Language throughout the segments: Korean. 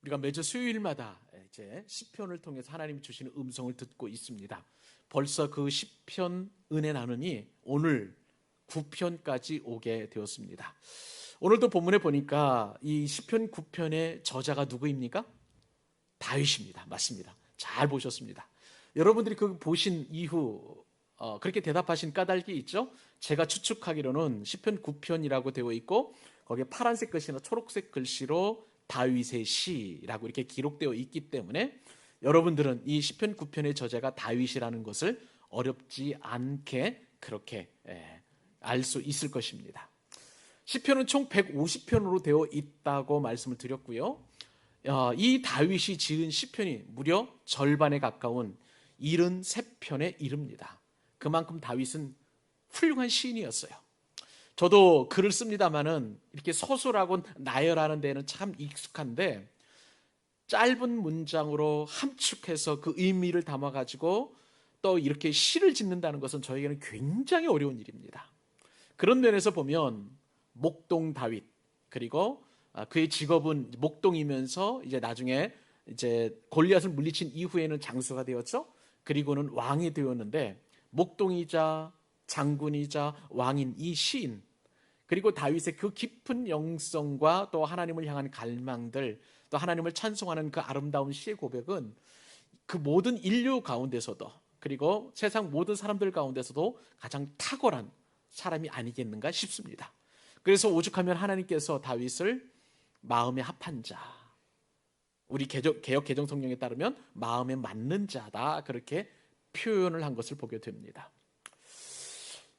우리가 매주 수요일마다 이제 시편을 통해서 하나님이 주시는 음성을 듣고 있습니다. 벌써 그 시편 은혜 나눔이 오늘 9편까지 오게 되었습니다. 오늘도 본문에 보니까 이 시편 9편의 저자가 누구입니까? 다윗입니다. 맞습니다. 잘 보셨습니다. 여러분들이 그 보신 이후 그렇게 대답하신 까닭이 있죠? 제가 추측하기로는 시편 9편이라고 되어 있고 거기에 파란색 글씨나 초록색 글씨로 다윗의 시라고 이렇게 기록되어 있기 때문에 여러분들은 이 시편 9편의 저자가 다윗이라는 것을 어렵지 않게 그렇게 알 수 있을 것입니다. 시편은 총 150편으로 되어 있다고 말씀을 드렸고요. 이 다윗이 지은 시편이 무려 절반에 가까운 73편에 이릅니다. 그만큼 다윗은 훌륭한 시인이었어요. 저도 글을 씁니다마는 이렇게 서술하고 나열하는 데는 참 익숙한데 짧은 문장으로 함축해서 그 의미를 담아가지고 또 이렇게 시를 짓는다는 것은 저에게는 굉장히 어려운 일입니다. 그런 면에서 보면 목동 다윗, 그리고 그의 직업은 목동이면서 이제 나중에 이제 골리앗을 물리친 이후에는 장수가 되었죠. 그리고는 왕이 되었는데 목동이자 장군이자 왕인 이 시인, 그리고 다윗의 그 깊은 영성과 또 하나님을 향한 갈망들, 또 하나님을 찬송하는 그 아름다운 시의 고백은 그 모든 인류 가운데서도, 그리고 세상 모든 사람들 가운데서도 가장 탁월한 사람이 아니겠는가 싶습니다. 그래서 오죽하면 하나님께서 다윗을 마음에 합한 자, 우리 개역 개정 성경에 따르면 마음에 맞는 자다, 그렇게 표현을 한 것을 보게 됩니다.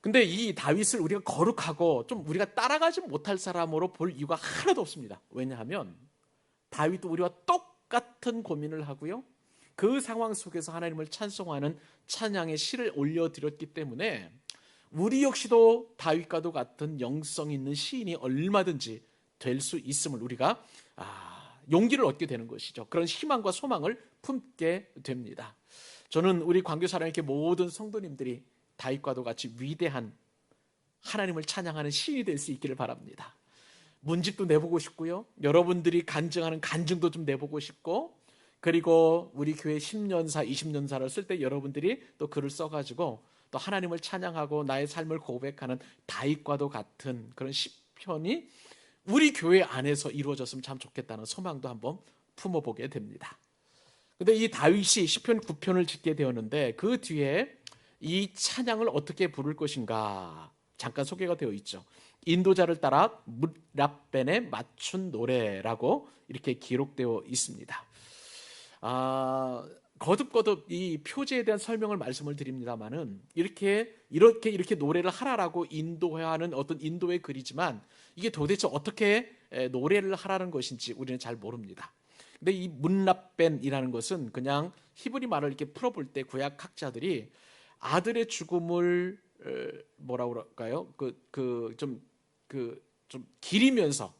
근데 이 다윗을 우리가 거룩하고 좀 우리가 따라가지 못할 사람으로 볼 이유가 하나도 없습니다. 왜냐하면 다윗도 우리와 똑같은 고민을 하고요, 그 상황 속에서 하나님을 찬송하는 찬양의 시를 올려드렸기 때문에 우리 역시도 다윗과도 같은 영성 있는 시인이 얼마든지 될 수 있음을 우리가 용기를 얻게 되는 것이죠. 그런 희망과 소망을 품게 됩니다. 저는 우리 광교사랑 이렇게 모든 성도님들이 다윗과도 같이 위대한 하나님을 찬양하는 시인이 될 수 있기를 바랍니다. 문집도 내보고 싶고요, 여러분들이 간증하는 간증도 좀 내보고 싶고, 그리고 우리 교회 10년사, 20년사를 쓸 때 여러분들이 또 글을 써가지고 또 하나님을 찬양하고 나의 삶을 고백하는 다윗과도 같은 그런 시편이 우리 교회 안에서 이루어졌으면 참 좋겠다는 소망도 한번 품어보게 됩니다. 근데 이 다윗이 시편 9편을 짓게 되었는데 그 뒤에 이 찬양을 어떻게 부를 것인가 잠깐 소개가 되어 있죠. 인도자를 따라 뭇랍벤에 맞춘 노래라고 이렇게 기록되어 있습니다. 거듭거듭 이 표제에 대한 설명을 말씀을 드립니다만은 이렇게 노래를 하라라고 인도하는 어떤 인도의 글이지만 이게 도대체 어떻게 노래를 하라는 것인지 우리는 잘 모릅니다. 근데 이 문랍벤이라는 것은 그냥 히브리 말을 이렇게 풀어볼 때 구약 학자들이 아들의 죽음을 뭐라고 할까요? 좀 기리면서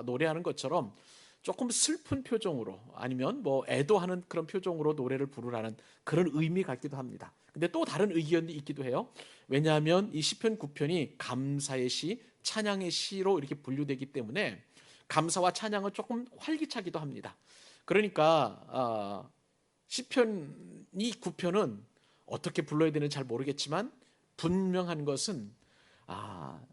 노래하는 것처럼 조금 슬픈 표정으로 아니면 뭐 애도하는 그런 표정으로 노래를 부르라는 그런 의미 같기도 합니다. 근데 또 다른 의견이 있기도 해요. 왜냐하면 이 시편 9편이 감사의 시, 찬양의 시로 이렇게 분류되기 때문에 감사와 찬양은 조금 활기차기도 합니다. 그러니까 시편이 9편은 어떻게 불러야 되는지 잘 모르겠지만 분명한 것은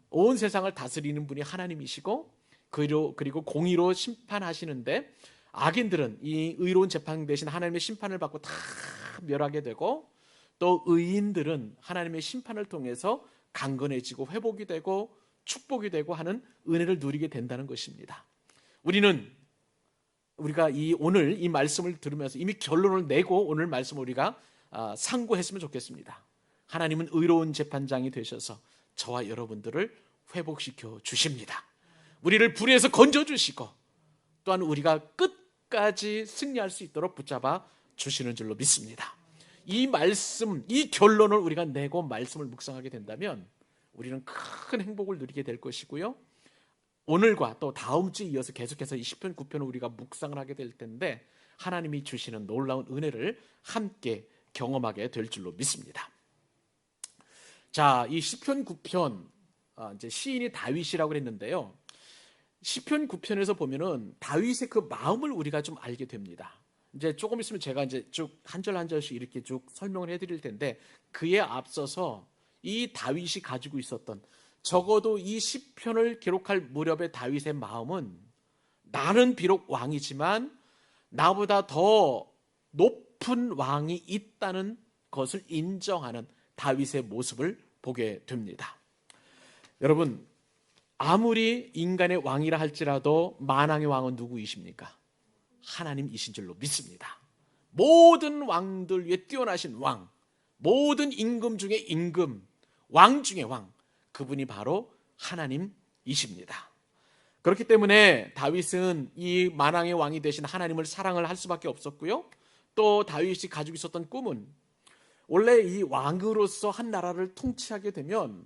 온 세상을 다스리는 분이 하나님이시고 그리고 공의로 심판하시는데 악인들은 이 의로운 재판 대신 하나님의 심판을 받고 다 멸하게 되고 또 의인들은 하나님의 심판을 통해서 강건해지고 회복이 되고 축복이 되고 하는 은혜를 누리게 된다는 것입니다. 우리가 오늘 이 말씀을 들으면서 이미 결론을 내고 오늘 말씀을 우리가 상고했으면 좋겠습니다. 하나님은 의로운 재판장이 되셔서 저와 여러분들을 회복시켜 주십니다. 우리를 불의에서 건져주시고 또한 우리가 끝까지 승리할 수 있도록 붙잡아 주시는 줄로 믿습니다. 이 말씀, 이 결론을 우리가 내고 말씀을 묵상하게 된다면 우리는 큰 행복을 누리게 될 것이고요, 오늘과 또 다음 주에 이어서 계속해서 이 시편 9편을 우리가 묵상을 하게 될 텐데 하나님이 주시는 놀라운 은혜를 함께 경험하게 될 줄로 믿습니다. 자, 이 시편 9편 이제 시인이 다윗이라고 했는데요. 시편 9편에서 보면은 다윗의 그 마음을 우리가 좀 알게 됩니다. 이제 조금 있으면 제가 이제 쭉 한 절 한 절씩 이렇게 쭉 설명을 해드릴 텐데, 그에 앞서서 이 다윗이 가지고 있었던, 적어도 이 시편을 기록할 무렵의 다윗의 마음은, 나는 비록 왕이지만 나보다 더 높은 왕이 있다는 것을 인정하는 다윗의 모습을 보게 됩니다. 여러분, 아무리 인간의 왕이라 할지라도 만왕의 왕은 누구이십니까? 하나님이신 줄로 믿습니다. 모든 왕들 위에 뛰어나신 왕, 모든 임금 중에 임금, 왕 중에 왕, 그분이 바로 하나님이십니다. 그렇기 때문에 다윗은 이 만왕의 왕이 되신 하나님을 사랑을 할 수밖에 없었고요. 또 다윗이 가지고 있었던 꿈은, 원래 이 왕으로서 한 나라를 통치하게 되면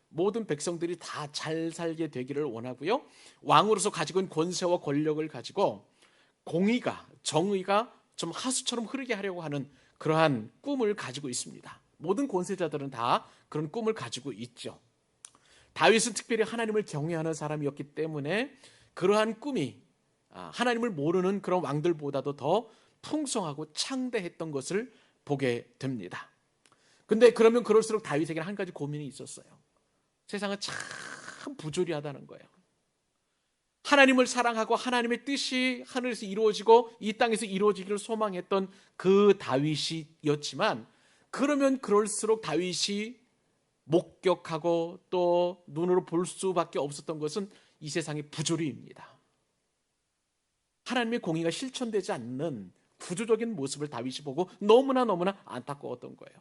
모든 백성들이 다 잘 살게 되기를 원하고요. 왕으로서 가지고 있는 권세와 권력을 가지고 공의가, 정의가 좀 하수처럼 흐르게 하려고 하는 그러한 꿈을 가지고 있습니다. 모든 권세자들은 다 그런 꿈을 가지고 있죠. 다윗은 특별히 하나님을 경외하는 사람이었기 때문에 그러한 꿈이 하나님을 모르는 그런 왕들보다도 더 풍성하고 창대했던 것을 보게 됩니다. 근데 그러면 그럴수록 다윗에게는 한 가지 고민이 있었어요. 세상은 참 부조리하다는 거예요. 하나님을 사랑하고 하나님의 뜻이 하늘에서 이루어지고 이 땅에서 이루어지기를 소망했던 그 다윗이었지만, 그러면 그럴수록 다윗이 목격하고 또 눈으로 볼 수밖에 없었던 것은 이 세상의 부조리입니다. 하나님의 공의가 실천되지 않는 구조적인 모습을 다윗이 보고 너무나 안타까웠던 거예요.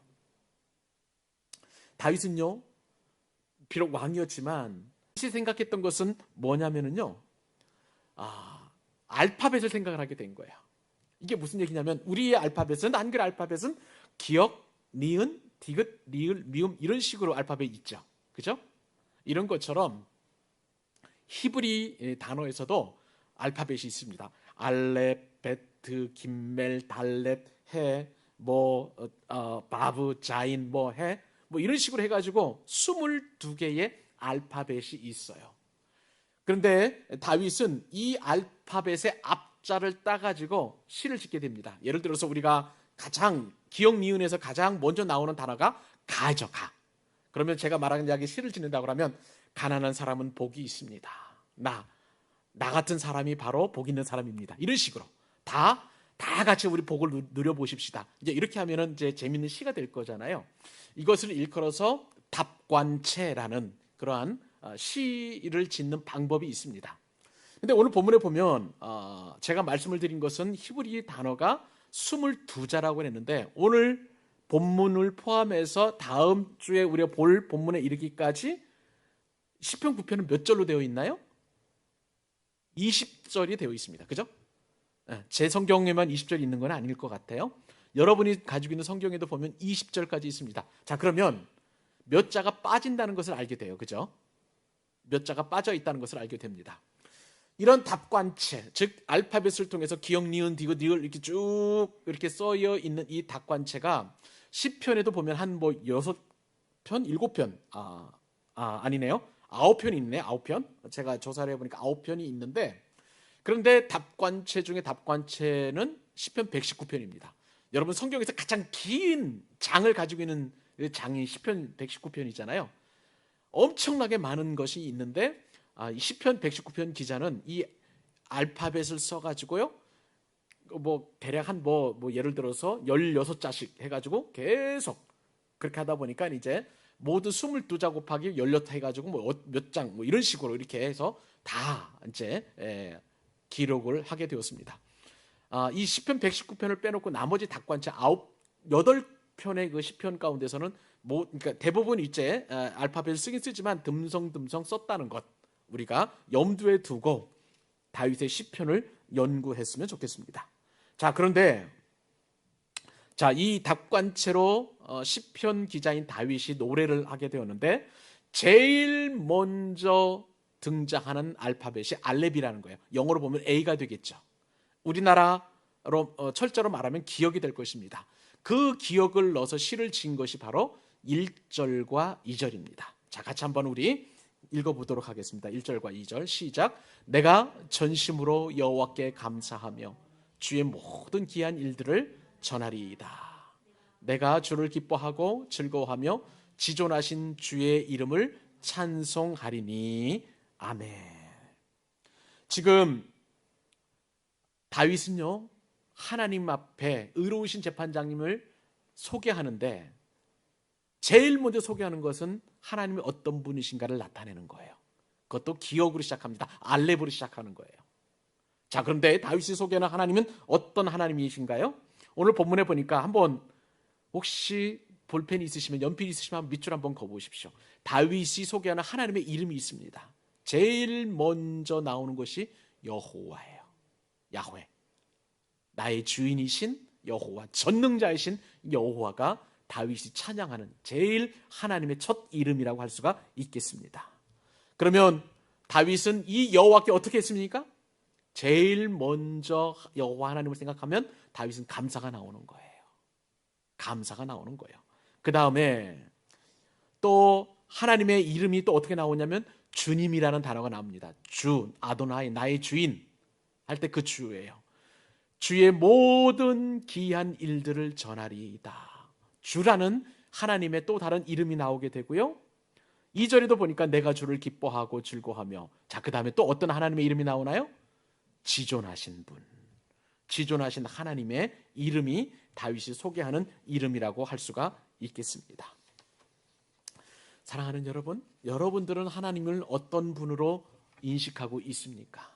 다윗은요, 비록 왕이었지만 다윗이 생각했던 것은 뭐냐면요, 알파벳을 생각을 하게 된 거예요. 이게 무슨 얘기냐면, 우리의 알파벳은, 한글 알파벳은 기역, 니은, 디귿, 리을, 미음 이런 식으로 알파벳이 있죠. 그죠? 이런 것처럼 히브리 단어에서도 알파벳이 있습니다. 알렙, 베트, 김멜, 달렛, 해, 바브, 자인, 해, 이런 식으로 해가지고 22개의 알파벳이 있어요. 그런데 다윗은 이 알파벳의 앞자를 따가지고 시를 짓게 됩니다. 예를 들어서 우리가 가장 기역 니은에서 가장 먼저 나오는 단어가 가죠. 가. 그러면 제가 말하는 이야기 시를 짓는다고 하면, 가난한 사람은 복이 있습니다. 나 같은 사람이 바로 복 있는 사람입니다. 이런 식으로 다 같이 우리 복을 누려보십시다. 이제 이렇게 하면은 이제 재밌는 시가 될 거잖아요. 이것을 일컬어서 답관체라는 그러한 시를 짓는 방법이 있습니다. 근데 오늘 본문에 보면 제가 말씀을 드린 것은 히브리 단어가 22자라고 했는데, 오늘 본문을 포함해서 다음 주에 우리가 볼 본문에 이르기까지 시편 9편은 몇 절로 되어 있나요? 20절이 되어 있습니다. 그죠? 제 성경에만 20절이 있는 건 아닐 것 같아요. 여러분이 가지고 있는 성경에도 보면 20절까지 있습니다. 자, 그러면 몇 자가 빠진다는 것을 알게 돼요. 그죠? 몇 자가 빠져 있다는 것을 알게 됩니다. 이런 답관체, 즉 알파벳을 통해서 기역, 니은, 디귿, 리을 이렇게 쭉 이렇게 써여 있는 이 답관체가 시편에도 보면 한 6편, 7편, 아니네요. 9편이 있네. 9편. 제가 조사를 해보니까 9편이 있는데, 그런데 답관체 중에 답관체는 시편 119편입니다. 여러분, 성경에서 가장 긴 장을 가지고 있는 장이 시편 119편이잖아요. 엄청나게 많은 것이 있는데, 이 시편 119편 기자는 이 알파벳을 써가지고요, 대략 예를 들어서 16자씩 해가지고 계속 그렇게 하다 보니까 이제 모두 22자 곱하기 16 해가지고 몇 장 이런 식으로 이렇게 해서 다 이제 기록을 하게 되었습니다. 이 시편 119편을 빼놓고 나머지 답관체 8편의 그 시편 가운데서는 그러니까 대부분 이제 알파벳을 쓰긴 쓰지만 듬성듬성 썼다는 것, 우리가 염두에 두고 다윗의 시편을 연구했으면 좋겠습니다. 자, 그런데 이 답관체로 시편 기자인 다윗이 노래를 하게 되었는데, 제일 먼저 등장하는 알파벳이 알렙이라는 거예요. 영어로 보면 A가 되겠죠. 우리나라로 철자로 말하면 기역이 될 것입니다. 그 기역을 넣어서 시를 지은 것이 바로 1절과 2절입니다. 자, 같이 한번 우리 읽어보도록 하겠습니다. 1절과 2절 시작. 내가 전심으로 여호와께 감사하며 주의 모든 귀한 일들을 전하리이다. 내가 주를 기뻐하고 즐거워하며 지존하신 주의 이름을 찬송하리니. 아멘. 지금 다윗은요, 하나님 앞에 의로우신 재판장님을 소개하는데 제일 먼저 소개하는 것은 하나님이 어떤 분이신가를 나타내는 거예요. 그것도 기억으로 시작합니다. 알렙으로 시작하는 거예요. 자, 그런데 다윗이 소개하는 하나님은 어떤 하나님이신가요? 오늘 본문에 보니까 한번 혹시 볼펜이 있으시면, 연필이 있으시면 밑줄 한번 그어보십시오. 다윗이 소개하는 하나님의 이름이 있습니다. 제일 먼저 나오는 것이 여호와예요. 야훼, 나의 주인이신 여호와, 전능자이신 여호와가 다윗이 찬양하는 제일 하나님의 첫 이름이라고 할 수가 있겠습니다. 그러면 다윗은 이 여호와께 어떻게 했습니까? 제일 먼저 여호와 하나님을 생각하면 다윗은 감사가 나오는 거예요. 감사가 나오는 거예요. 그 다음에 또 하나님의 이름이 또 어떻게 나오냐면 주님이라는 단어가 나옵니다. 주, 아도나이, 나의 주인 할 때 그 주예요. 주의 모든 귀한 일들을 전하리이다. 주라는 하나님의 또 다른 이름이 나오게 되고요. 2절에도 보니까 내가 주를 기뻐하고 즐거워하며, 자, 그 다음에 또 어떤 하나님의 이름이 나오나요? 지존하신 분, 지존하신 하나님의 이름이 다윗이 소개하는 이름이라고 할 수가 있겠습니다. 사랑하는 여러분, 여러분들은 하나님을 어떤 분으로 인식하고 있습니까?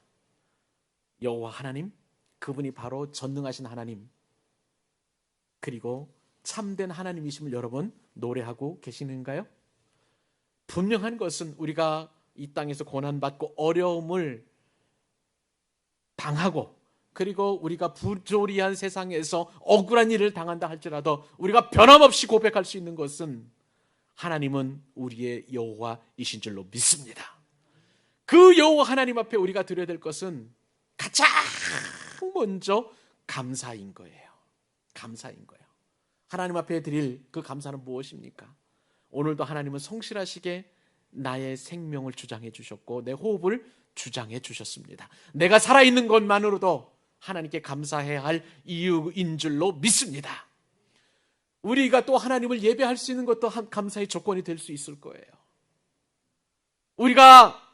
여호와 하나님, 그분이 바로 전능하신 하나님, 그리고 참된 하나님이심을 여러분 노래하고 계시는가요? 분명한 것은 우리가 이 땅에서 고난받고 어려움을 당하고, 그리고 우리가 부조리한 세상에서 억울한 일을 당한다 할지라도 우리가 변함없이 고백할 수 있는 것은 하나님은 우리의 여호와이신 줄로 믿습니다. 그 여호와 하나님 앞에 우리가 드려야 될 것은 가장 먼저 감사인 거예요. 감사인 거예요. 하나님 앞에 드릴 그 감사는 무엇입니까? 오늘도 하나님은 성실하시게 나의 생명을 주장해 주셨고 내 호흡을 주장해 주셨습니다. 내가 살아있는 것만으로도 하나님께 감사해야 할 이유인 줄로 믿습니다. 우리가 또 하나님을 예배할 수 있는 것도 감사의 조건이 될 수 있을 거예요. 우리가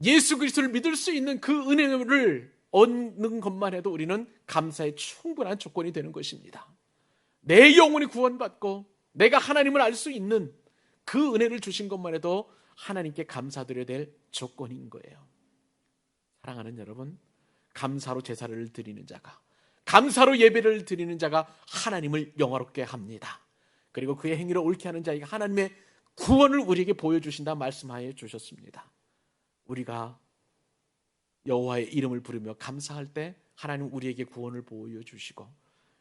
예수 그리스도를 믿을 수 있는 그 은혜를 얻는 것만 해도 우리는 감사의 충분한 조건이 되는 것입니다. 내 영혼이 구원받고 내가 하나님을 알 수 있는 그 은혜를 주신 것만 해도 하나님께 감사드려야 될 조건인 거예요. 사랑하는 여러분, 감사로 제사를 드리는 자가, 감사로 예배를 드리는 자가 하나님을 영화롭게 합니다. 그리고 그의 행위를 옳게 하는 자에게 하나님의 구원을 우리에게 보여주신다 말씀하여 주셨습니다. 우리가 여호와의 이름을 부르며 감사할 때 하나님 우리에게 구원을 보여주시고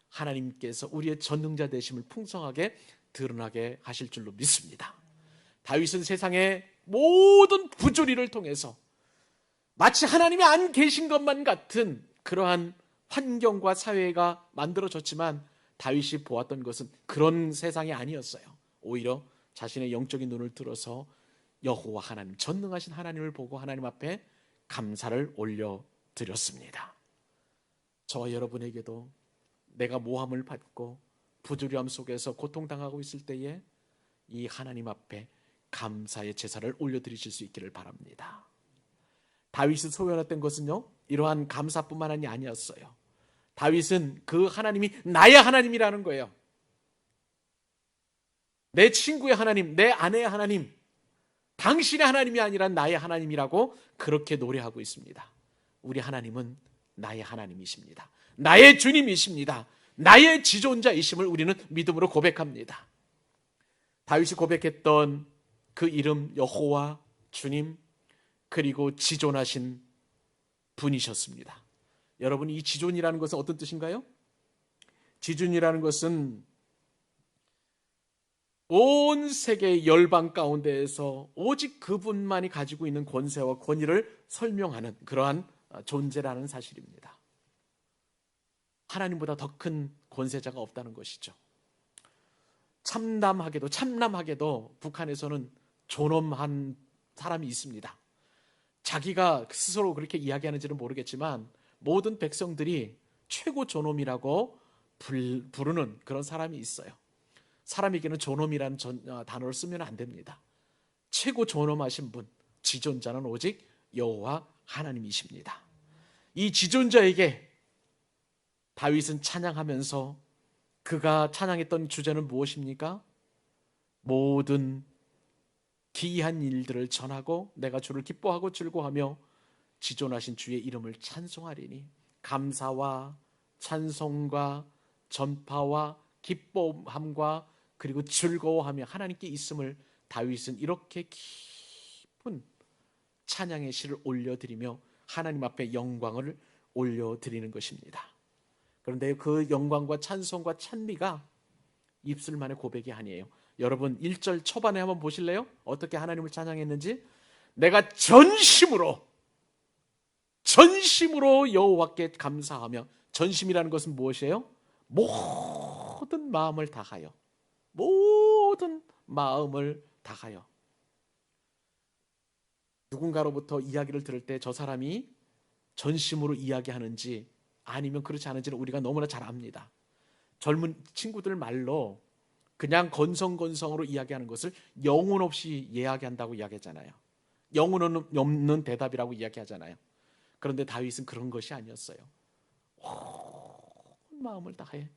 하나님께서 우리의 전능자 되심을 풍성하게 드러나게 하실 줄로 믿습니다. 다윗은 세상의 모든 부조리를 통해서 마치 하나님이 안 계신 것만 같은 그러한 환경과 사회가 만들어졌지만 다윗이 보았던 것은 그런 세상이 아니었어요. 오히려 자신의 영적인 눈을 들어서 여호와 하나님, 전능하신 하나님을 보고 하나님 앞에 감사를 올려드렸습니다. 저와 여러분에게도 내가 모함을 받고 부조리함 속에서 고통당하고 있을 때에 이 하나님 앞에 감사의 제사를 올려드리실 수 있기를 바랍니다. 다윗이 소원했던 것은요, 이러한 감사뿐만 아니었어요. 다윗은 그 하나님이 나의 하나님이라는 거예요. 내 친구의 하나님, 내 아내의 하나님, 당신의 하나님이 아니라 나의 하나님이라고 그렇게 노래하고 있습니다. 우리 하나님은 나의 하나님이십니다. 나의 주님이십니다. 나의 지존자이심을 우리는 믿음으로 고백합니다. 다윗이 고백했던 그 이름 여호와, 주님, 그리고 지존하신 분이셨습니다. 여러분, 이 지존이라는 것은 어떤 뜻인가요? 지존이라는 것은 온 세계 열방 가운데에서 오직 그분만이 가지고 있는 권세와 권위를 설명하는 그러한 존재라는 사실입니다. 하나님보다 더 큰 권세자가 없다는 것이죠. 참남하게도 북한에서는 존엄한 사람이 있습니다. 자기가 스스로 그렇게 이야기하는지는 모르겠지만 모든 백성들이 최고 존엄이라고 부르는 그런 사람이 있어요. 사람에게는 존엄이라는 단어를 쓰면 안 됩니다. 최고 존엄하신 분, 지존자는 오직 여호와 하나님이십니다. 이 지존자에게 다윗은 찬양하면서 그가 찬양했던 주제는 무엇입니까? 모든 기이한 일들을 전하고 내가 주를 기뻐하고 즐거워하며 지존하신 주의 이름을 찬송하리니, 감사와 찬송과 전파와 기뻐함과 그리고 즐거워하며 하나님께 있음을 다윗은 이렇게 깊은 찬양의 시를 올려드리며 하나님 앞에 영광을 올려드리는 것입니다. 그런데 그 영광과 찬송과 찬미가 입술만의 고백이 아니에요. 여러분 1절 초반에 한번 보실래요? 어떻게 하나님을 찬양했는지. 내가 전심으로 여호와께 감사하며, 전심이라는 것은 무엇이에요? 모든 마음을 다하여, 모든 마음을 다하여. 누군가로부터 이야기를 들을 때 저 사람이 전심으로 이야기하는지 아니면 그렇지 않은지는 우리가 너무나 잘 압니다. 젊은 친구들 말로 그냥 건성건성으로 이야기하는 것을 영혼 없이 이야기한다고 이야기하잖아요. 영혼 없는 대답이라고 이야기하잖아요. 그런데 다윗은 그런 것이 아니었어요. 온 마음을 다해,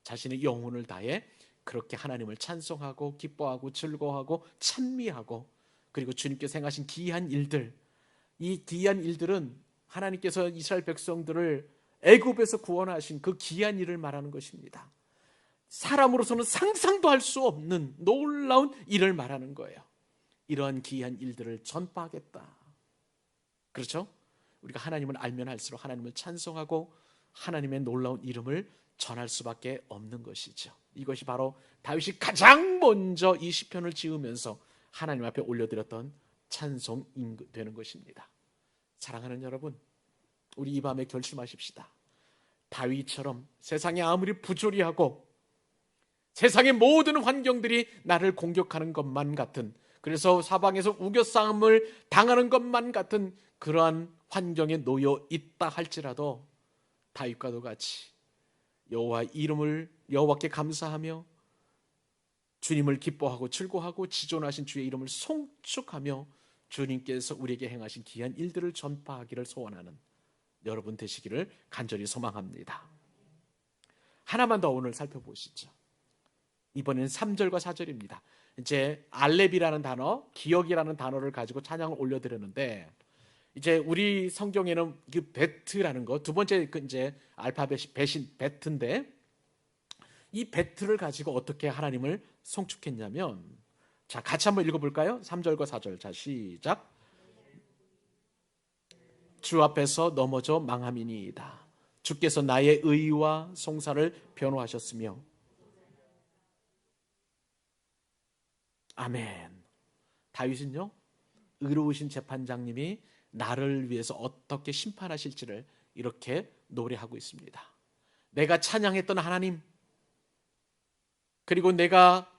자신의 영혼을 다해 그렇게 하나님을 찬송하고 기뻐하고 즐거워하고 찬미하고, 그리고 주님께서 행하신 기이한 일들, 이 기이한 일들은 하나님께서 이스라엘 백성들을 애굽에서 구원하신 그 기이한 일을 말하는 것입니다. 사람으로서는 상상도 할 수 없는 놀라운 일을 말하는 거예요. 이러한 기이한 일들을 전파하겠다. 그렇죠? 우리가 하나님을 알면 할수록 하나님을 찬송하고 하나님의 놀라운 이름을 전할 수밖에 없는 것이죠. 이것이 바로 다윗이 가장 먼저 이 시편을 지으면서 하나님 앞에 올려드렸던 찬송이 되는 것입니다. 사랑하는 여러분, 우리 이 밤에 결심하십시다. 다윗처럼 세상이 아무리 부조리하고 세상의 모든 환경들이 나를 공격하는 것만 같은, 그래서 사방에서 우겨싸움을 당하는 것만 같은 그러한 환경에 놓여 있다 할지라도 다윗과도 같이 여호와께 감사하며 주님을 기뻐하고 즐거워하고 지존하신 주의 이름을 송축하며 주님께서 우리에게 행하신 귀한 일들을 전파하기를 소원하는 여러분 되시기를 간절히 소망합니다. 하나만 더 오늘 살펴보시죠. 이번에는 3절과 4절입니다. 이제 알렙이라는 단어, 기억이라는 단어를 가지고 찬양을 올려드렸는데, 이제 우리 성경에는 그 베트라는 거, 두 번째 그 이제 알파벳이 베트인데, 이 베트를 가지고 어떻게 하나님을 송축했냐면, 자, 같이 한번 읽어볼까요? 3절과 4절. 자, 시작. 주 앞에서 넘어져 망함이니이다. 주께서 나의 의와 송사를 변호하셨으며. 아멘. 다윗은요, 의로우신 재판장님이 나를 위해서 어떻게 심판하실지를 이렇게 노래하고 있습니다. 내가 찬양했던 하나님, 그리고 내가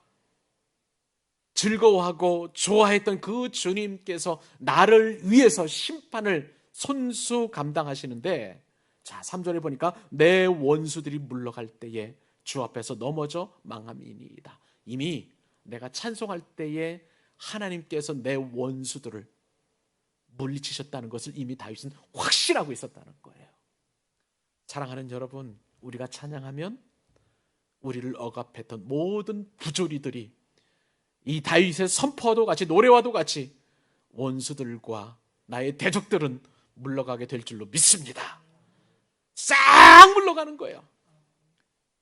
즐거워하고 좋아했던 그 주님께서 나를 위해서 심판을 손수 감당하시는데, 자, 3절에 보니까 내 원수들이 물러갈 때에 주 앞에서 넘어져 망함이니이다. 이미 내가 찬송할 때에 하나님께서 내 원수들을 물리치셨다는 것을 이미 다윗은 확신하고 있었다는 거예요. 사랑하는 여러분, 우리가 찬양하면 우리를 억압했던 모든 부조리들이 이 다윗의 선포와도 같이, 노래와도 같이 원수들과 나의 대적들은 물러가게 될 줄로 믿습니다. 싹 물러가는 거예요.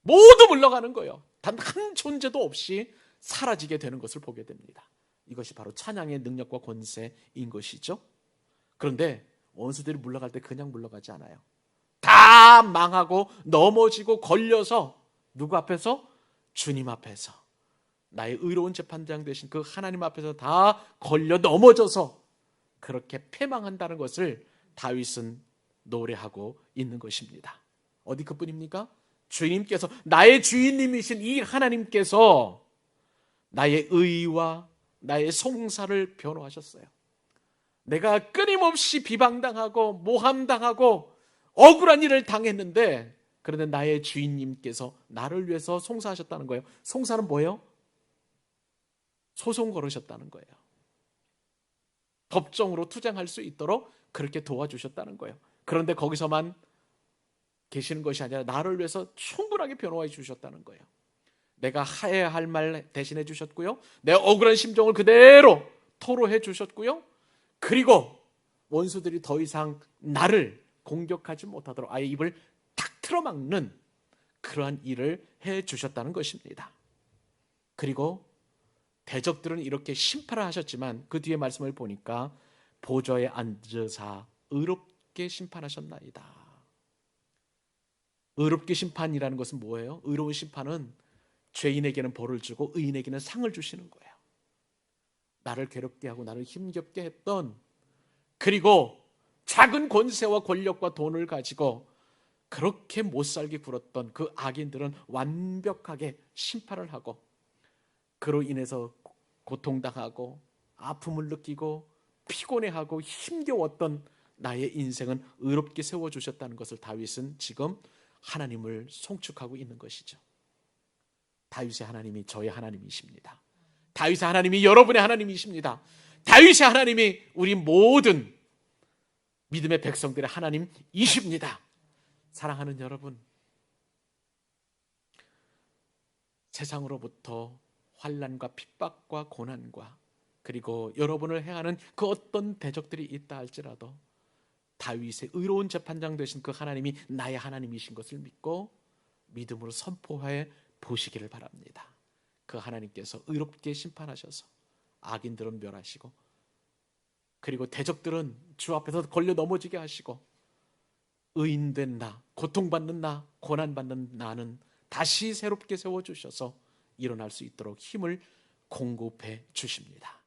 모두 물러가는 거예요. 단 한 존재도 없이 사라지게 되는 것을 보게 됩니다. 이것이 바로 찬양의 능력과 권세인 것이죠. 그런데 원수들이 물러갈 때 그냥 물러가지 않아요. 다 망하고 넘어지고 걸려서 누구 앞에서? 주님 앞에서, 나의 의로운 재판장 되신 그 하나님 앞에서 다 걸려 넘어져서 그렇게 패망한다는 것을 다윗은 노래하고 있는 것입니다. 어디 그뿐입니까? 주님께서, 나의 주인님이신 이 하나님께서 나의 의와 나의 송사를 변호하셨어요. 내가 끊임없이 비방당하고 모함당하고 억울한 일을 당했는데, 그런데 나의 주인님께서 나를 위해서 송사하셨다는 거예요. 송사는 뭐예요? 소송 걸으셨다는 거예요. 법정으로 투쟁할 수 있도록 그렇게 도와주셨다는 거예요. 그런데 거기서만 계시는 것이 아니라 나를 위해서 충분하게 변호해 주셨다는 거예요. 내가 해야 할 말 대신해 주셨고요. 내 억울한 심정을 그대로 토로해 주셨고요. 그리고 원수들이 더 이상 나를 공격하지 못하도록 아예 입을 탁 틀어막는 그러한 일을 해 주셨다는 것입니다. 그리고 대적들은 이렇게 심판을 하셨지만 그 뒤에 말씀을 보니까 보좌에 앉으사 의롭게 심판하셨나이다. 의롭게 심판이라는 것은 뭐예요? 의로운 심판은 죄인에게는 벌을 주고 의인에게는 상을 주시는 거예요. 나를 괴롭게 하고 나를 힘겹게 했던, 그리고 작은 권세와 권력과 돈을 가지고 그렇게 못살게 굴었던 그 악인들은 완벽하게 심판을 하고, 그로 인해서 고통당하고 아픔을 느끼고 피곤해하고 힘겨웠던 나의 인생은 의롭게 세워주셨다는 것을 다윗은 지금 하나님을 송축하고 있는 것이죠. 다윗의 하나님이 저의 하나님이십니다. 다윗의 하나님이 여러분의 하나님이십니다. 다윗의 하나님이 우리 모든 믿음의 백성들의 하나님이십니다. 사랑하는 여러분, 세상으로부터 환난과 핍박과 고난과 그리고 여러분을 행하는 그 어떤 대적들이 있다 할지라도 다윗의 의로운 재판장 되신 그 하나님이 나의 하나님이신 것을 믿고 믿음으로 선포해 보시기를 바랍니다. 그 하나님께서 의롭게 심판하셔서 악인들은 멸하시고, 그리고 대적들은 주 앞에서 걸려 넘어지게 하시고, 의인된 나, 고통받는 나, 고난받는 나는 다시 새롭게 세워주셔서 일어날 수 있도록 힘을 공급해 주십니다.